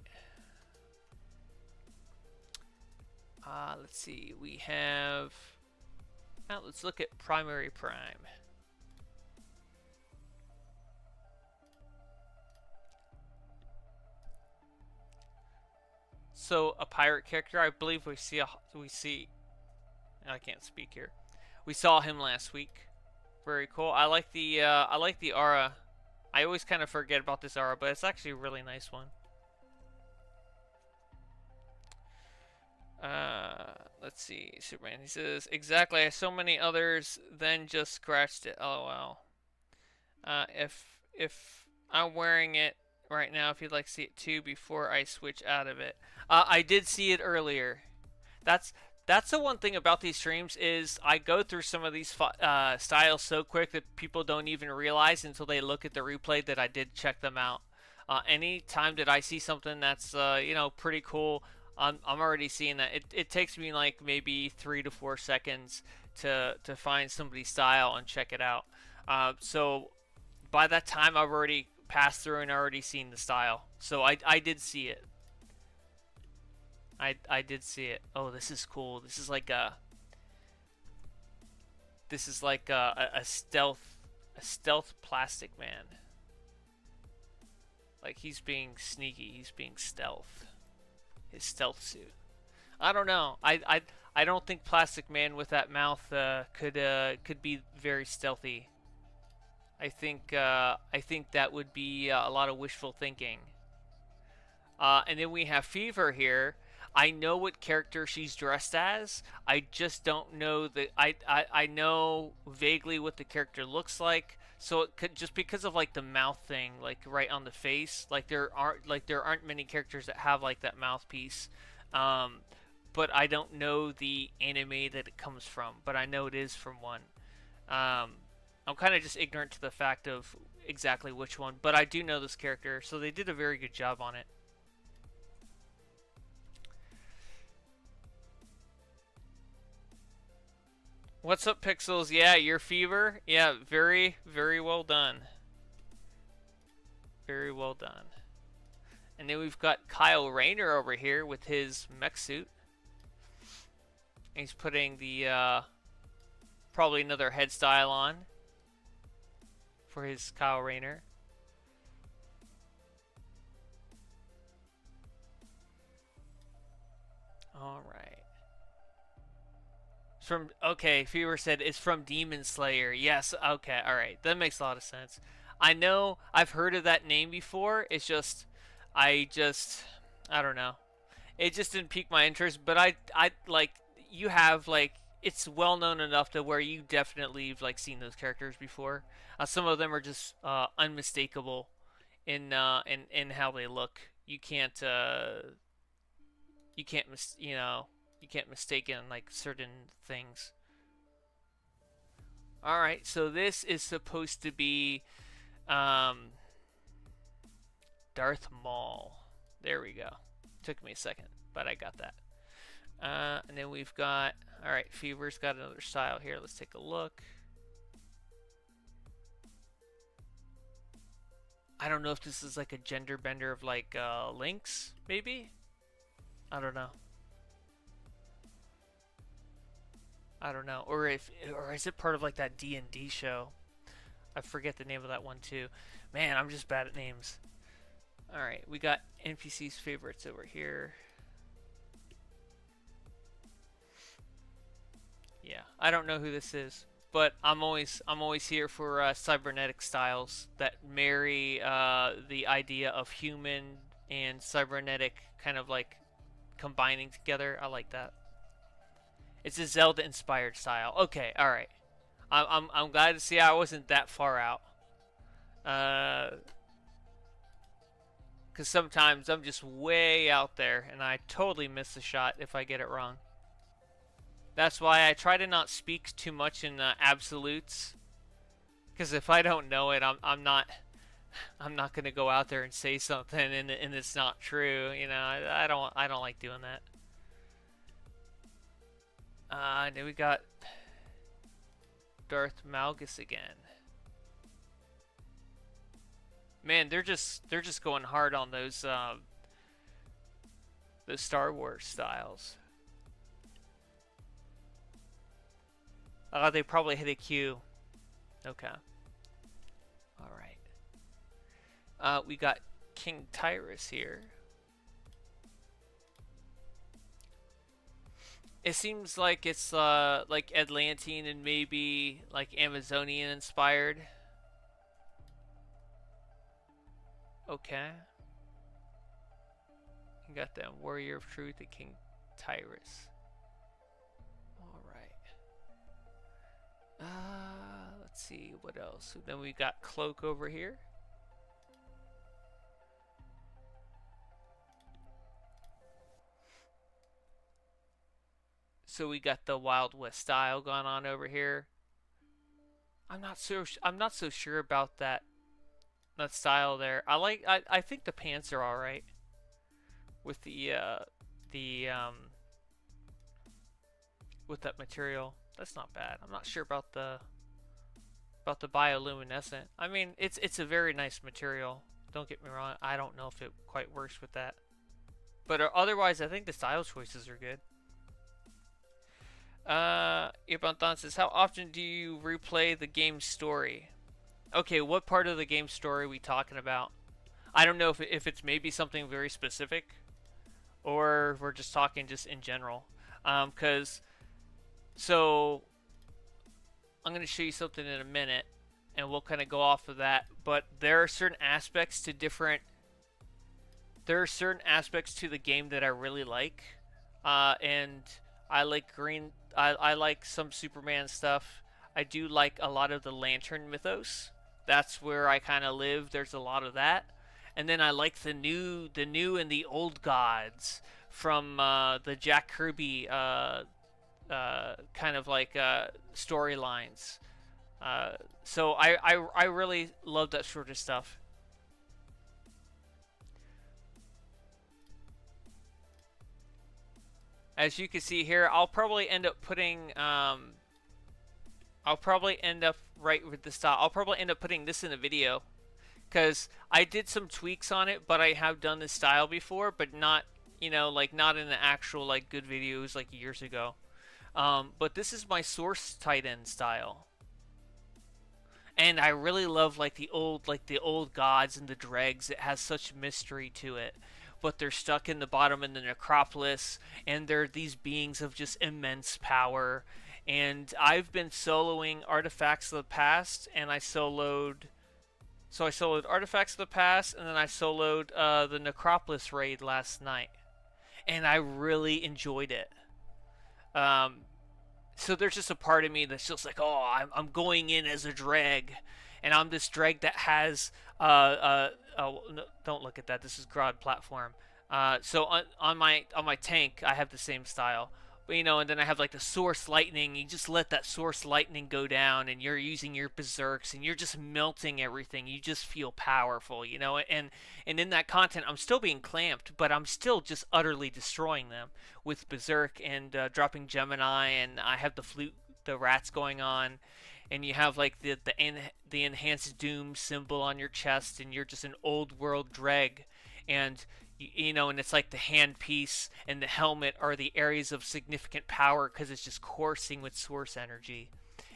Let's see. We have. Now let's look at Primary Prime. So a pirate character, I believe we see. I can't speak here. We saw him last week. Very cool. I like the aura. I always kind of forget about this aura, but it's actually a really nice one. Let's see. Superman. He says, exactly. So many others then just scratched it. LOL. If I'm wearing it right now, if you'd like to see it too before I switch out of it. I did see it earlier. That's the one thing about these streams is I go through some of these styles so quick that people don't even realize until they look at the replay that I did check them out. Any time that I see something that's pretty cool, I'm already seeing that. It takes me like maybe 3 to 4 seconds to find somebody's style and check it out. So by that time I've already passed through and already seen the style. So I did see it. I did see it. Oh, this is cool. This is like a stealth plastic man. Like he's being sneaky. He's being stealth. His stealth suit. I don't know. I don't think Plastic Man with that mouth could be very stealthy. I think that would be a lot of wishful thinking. And then we have Fever here. I know what character she's dressed as. I just don't know I know vaguely what the character looks like. So it could, just because of like the mouth thing, like right on the face, like there aren't many characters that have like that mouthpiece. But I don't know the anime that it comes from, but I know it is from one. I'm kind of just ignorant to the fact of exactly which one, but I do know this character, so they did a very good job on it. What's up, Pixels? Yeah, your fever. Yeah, very, very well done. Very well done. And then we've got Kyle Rayner over here with his mech suit. He's putting the probably another head style on for his Kyle Rayner. All right. It's from okay. Fever said it's from Demon Slayer. Yes. Okay. All right. That makes a lot of sense. I know I've heard of that name before. It's just I just I don't know. It just didn't pique my interest. But I like you have like it's well known enough to where you definitely have like seen those characters before. Some of them are just unmistakable in how they look. You can't you can't mistake in like certain things. All right, so this is supposed to be Darth Maul. There we go. Took me a second, but I got that. And then we've got all right. Fever's got another style here. Let's take a look. I don't know if this is like a gender bender of like Lynx, maybe. I don't know. I don't know, or is it part of like that D&D show? I forget the name of that one too. Man, I'm just bad at names. All right, we got NPC's favorites over here. Yeah, I don't know who this is, but I'm always here for cybernetic styles that marry the idea of human and cybernetic kind of like combining together. I like that. It's a Zelda-inspired style. Okay, all right. I'm glad to see I wasn't that far out. Because sometimes I'm just way out there, and I totally miss the shot if I get it wrong. That's why I try to not speak too much in absolutes. Because if I don't know it, I'm not gonna go out there and say something and it's not true. You know, I don't like doing that. And then we got Darth Malgus again. Man, they're just going hard on those Star Wars styles. They probably hit a Q. Okay. All right. We got King Tyrus here. It seems like it's like Atlantean and maybe like Amazonian inspired. Okay. You got that Warrior of Truth, the King Tyrus. Alright. Let's see what else. So then we got Cloak over here. So we got the Wild West style going on over here. I'm not so sure about that style there. I think the pants are all right with the with that material. That's not bad. I'm not sure about the bioluminescent. I mean, it's a very nice material. Don't get me wrong. I don't know if it quite works with that. But otherwise, I think the style choices are good. Ibonthon says, how often do you replay the game's story? Okay, what part of the game story are we talking about? I don't know if it's maybe something very specific, or we're just talking just in general. So I'm going to show you something in a minute, and we'll kind of go off of that. But there are certain aspects to the game that I really like, and I like I like some Superman stuff. I do like a lot of the Lantern mythos. That's where I kind of live. There's a lot of that. And then I like the new and the old gods from the Jack Kirby kind of like storylines. So I really love that sort of stuff. As you can see here, I'll probably end up putting I'll probably end up right with the style. I'll probably end up putting this in a video because I did some tweaks on it, but I have done this style before, but not, like not in the actual like good videos like years ago. But this is my source tight end style, and I really love like the old gods and the dregs. It has such mystery to it, but they're stuck in the bottom in the necropolis, and they're these beings of just immense power. And I've been soloing Artifacts of the Past, and I soloed Artifacts of the Past, and then I soloed the Necropolis raid last night, and I really enjoyed it. Um, so there's just a part of me that's just like, oh, I'm going in as a dreg, and I'm this dreg that has oh, no, don't look at that. This is Grod platform. So on my tank, I have the same style. But, and then I have like the source lightning. You just let that source lightning go down, and you're using your berserks, and you're just melting everything. You just feel powerful, and in that content, I'm still being clamped, but I'm still just utterly destroying them with berserk and dropping Gemini, and I have the rats going on, and you have like the enhanced doom symbol on your chest, and you're just an old world dreg, and and it's like the handpiece and the helmet are the areas of significant power because it's just coursing with source energy,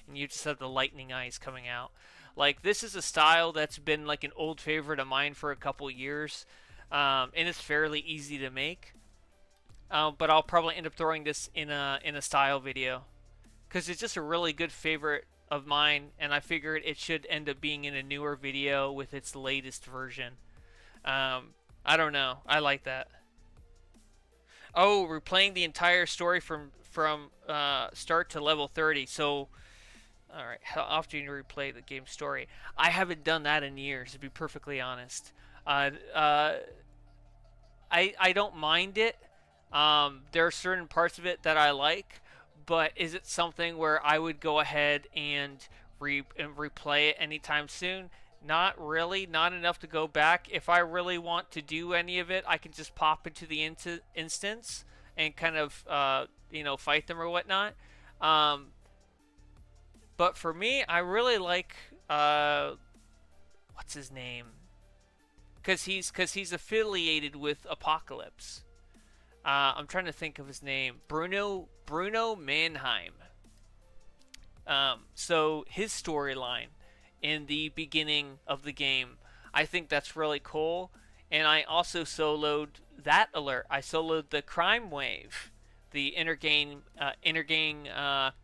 and you just have the lightning eyes coming out. Like, this is a style that's been like an old favorite of mine for a couple years, and it's fairly easy to make. But I'll probably end up throwing this in a style video because it's just a really good favorite of mine, and I figured it should end up being in a newer video with its latest version. I don't know. I like that. Oh, we're playing the entire story from start to level 30. So, all right. How often do you replay the game story? I haven't done that in years, to be perfectly honest. Uh, uh, I don't mind it. There are certain parts of it that I like, but is it something where I would go ahead and replay it anytime soon? Not really, not enough to go back. If I really want to do any of it, I can just pop into the instance and kind of, fight them or whatnot. Um, but for me, I really like, what's his name? Because he's affiliated with Apocalypse. I'm trying to think of his name. Bruno Mannheim. So his storyline in the beginning of the game, I think that's really cool. And I also soloed that alert. I soloed the crime wave, the intergang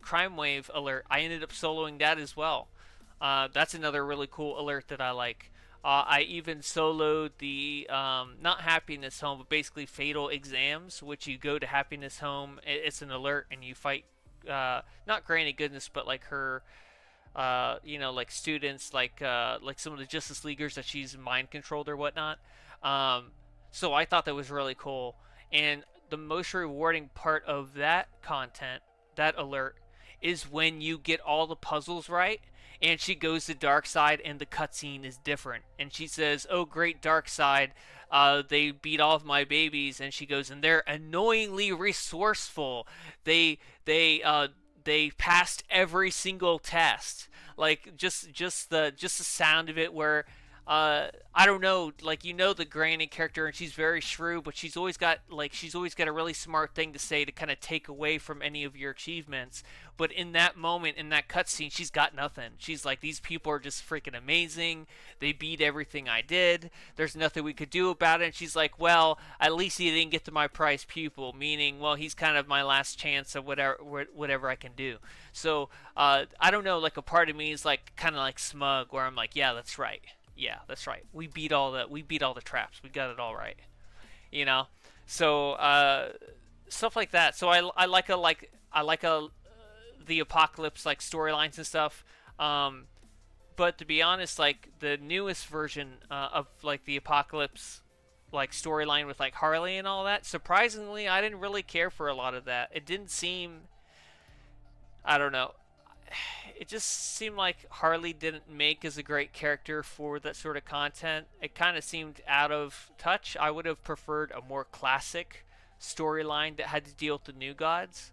crime wave alert. I ended up soloing that as well. That's another really cool alert that I like. I even soloed the not happiness home, but basically fatal exams, which you go to happiness home. It's an alert, and you fight not Granny Goodness, but like her, like students, like some of the Justice Leaguers that she's mind controlled or whatnot. So I thought that was really cool, and the most rewarding part of that content, that alert, is when you get all the puzzles right, and she goes to Darkseid, and the cutscene is different, and she says, "Oh, great Darkseid, they beat all of my babies," and she goes, "And they're annoyingly resourceful. They passed every single test." Like, just the sound of it, where I don't know, like, the Granny character, and she's very shrewd, but she's always got a really smart thing to say to kind of take away from any of your achievements. But in that moment, in that cutscene, she's got nothing. She's like, these people are just freaking amazing. They beat everything I did. There's nothing we could do about it. And she's like, well, at least he didn't get to my prized pupil, meaning, well, he's kind of my last chance of whatever I can do. So I don't know, like, a part of me is like kind of like smug, where I'm like, yeah, that's right. Yeah, that's right. We beat all the traps. We got it all right. You know? So stuff like that. So I like the Apocalypse, like, storylines and stuff. But to be honest, like, the newest version of like the Apocalypse, like, storyline with like Harley and all that, surprisingly, I didn't really care for a lot of that. It didn't seem, I don't know. It just seemed like Harley didn't make as a great character for that sort of content. It kind of seemed out of touch. I would have preferred a more classic storyline that had to deal with the new gods.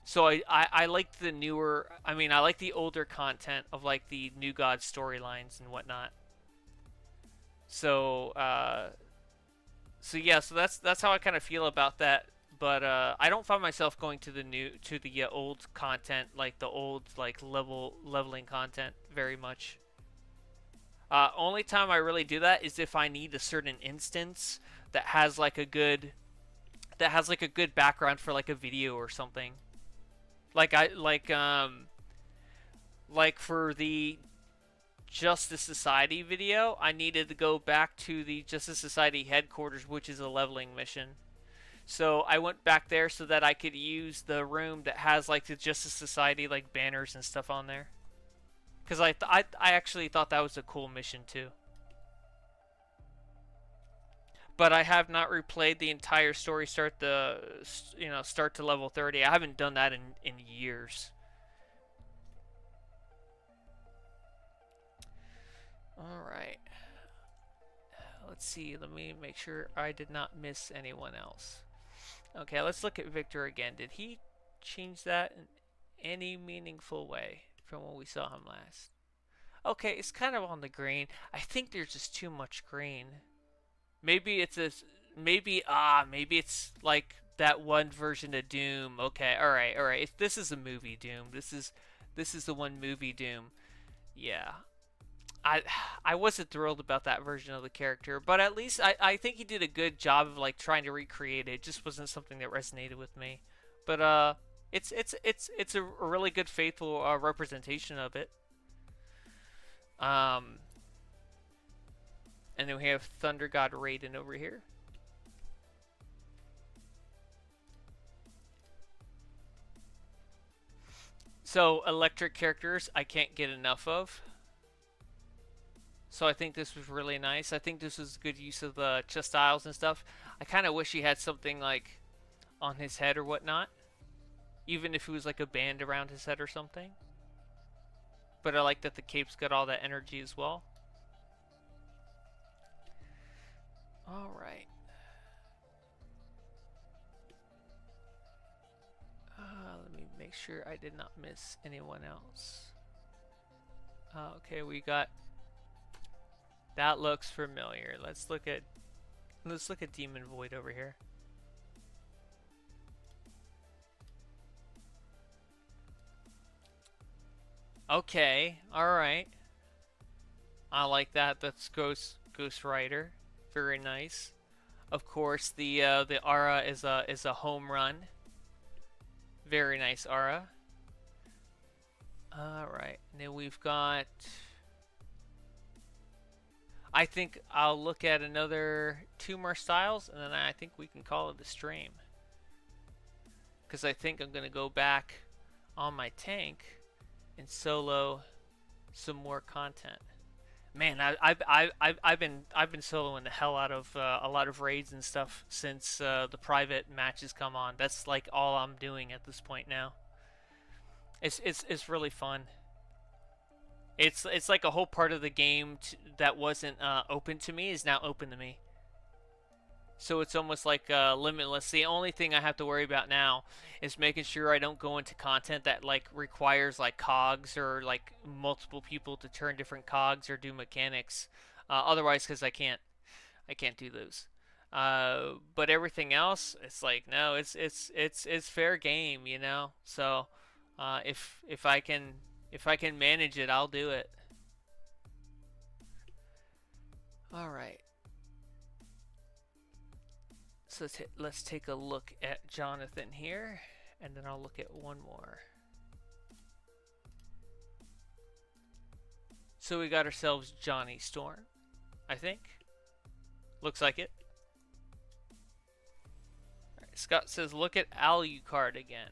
So I like the newer. I mean, I like the older content of like the New God storylines and whatnot. So so yeah, so that's how I kind of feel about that. But I don't find myself going to the old content, like the old like leveling content very much. Only time I really do that is if I need a certain instance that has like a good background for like a video or something. Like I like for the Justice Society video, I needed to go back to the Justice Society headquarters, which is a leveling mission. So I went back there so that I could use the room that has like the Justice Society like banners and stuff on there. Because I actually thought that was a cool mission too. But I have not replayed the entire story start to level 30. I haven't done that in years. All right. Let's see. Let me make sure I did not miss anyone else. Okay, let's look at Victor again. Did he change that in any meaningful way from when we saw him last? Okay, it's kind of on the green. I think there's just too much green. Maybe it's maybe it's like that one version of Doom. Okay, all right, all right. If this is a movie Doom, this is the one movie Doom. Yeah. I I wasn't thrilled about that version of the character, but at least I think he did a good job of like trying to recreate it. It just wasn't something that resonated with me. But it's a really good faithful representation of it. Um and then we have Thunder God Raiden over here. So electric characters I can't get enough of. So I think this was really nice. I think this was good use of the Styles and stuff. I kind of wish he had something like on his head or whatnot. Even if it was like a band around his head or something. But I like that the cape's got all that energy as well. Alright. Let me make sure I did not miss anyone else. Okay, we got... That looks familiar. Let's look at Demon Void over here. Okay, alright. I like that. That's Ghost Rider. Very nice. Of course, the aura is a home run. Very nice aura. Alright, then we've got... I think I'll look at another 2 more styles, and then I think we can call it a stream. Because I think I'm going to go back on my tank and solo some more content. Man, I've been soloing the hell out of a lot of raids and stuff since the private matches come on. That's like all I'm doing at this point now. It's really fun. It's like a whole part of the game that wasn't open to me is now open to me. So it's almost like limitless. The only thing I have to worry about now is making sure I don't go into content that like requires like cogs or like multiple people to turn different cogs or do mechanics. Otherwise, because I can't do those. But everything else, it's like no, it's fair game, you know. So if I can manage it, I'll do it. All right. So let's take a look at Jonathan here, and then I'll look at one more. So we got ourselves Johnny Storm, I think. Looks like it. All right, Scott says, look at Alucard again.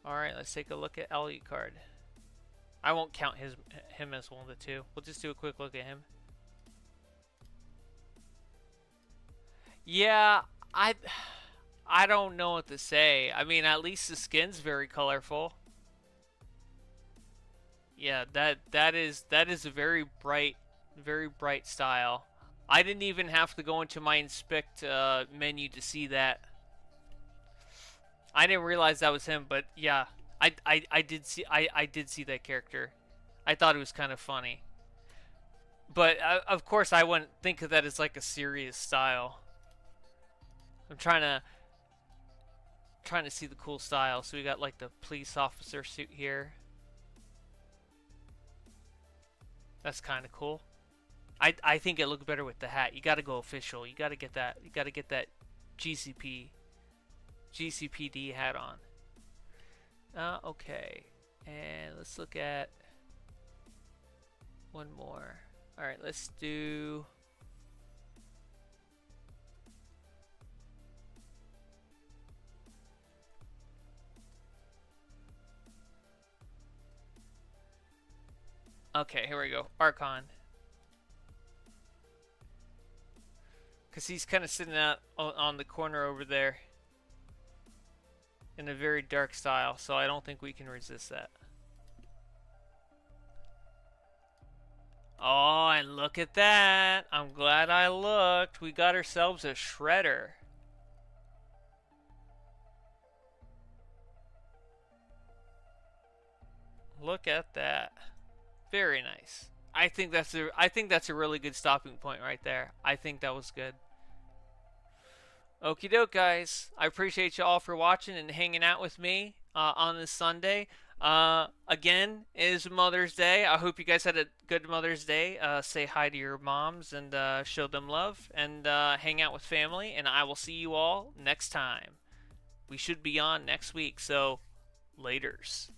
Alright, let's take a look at Alucard. I won't count him as one of the two. We'll just do a quick look at him. Yeah, I don't know what to say. I mean, at least the skin's very colorful. Yeah, that is a very bright style. I didn't even have to go into my inspect menu to see that. I didn't realize that was him, but yeah, I did see that character. I thought it was kind of funny, but of course I wouldn't think of that as like a serious style. I'm trying to see the cool style. So we got like the police officer suit here. That's kind of cool. I think it looked better with the hat. You got to go official. You got to get that. You got to get that GCPD hat on. Okay. And let's look at one more. All right, let's do. Okay, here we go. Archon. Because he's kind of sitting out on the corner over there in a very dark style, so I don't think we can resist that. Oh, and look at that. I'm glad I looked. We got ourselves a shredder. Look at that. Very nice. I think that's a really good stopping point right there. I think that was good. Okie doke, guys. I appreciate you all for watching and hanging out with me on this Sunday. Again, it is Mother's Day. I hope you guys had a good Mother's Day. Say hi to your moms and show them love and hang out with family. And I will see you all next time. We should be on next week, so laters.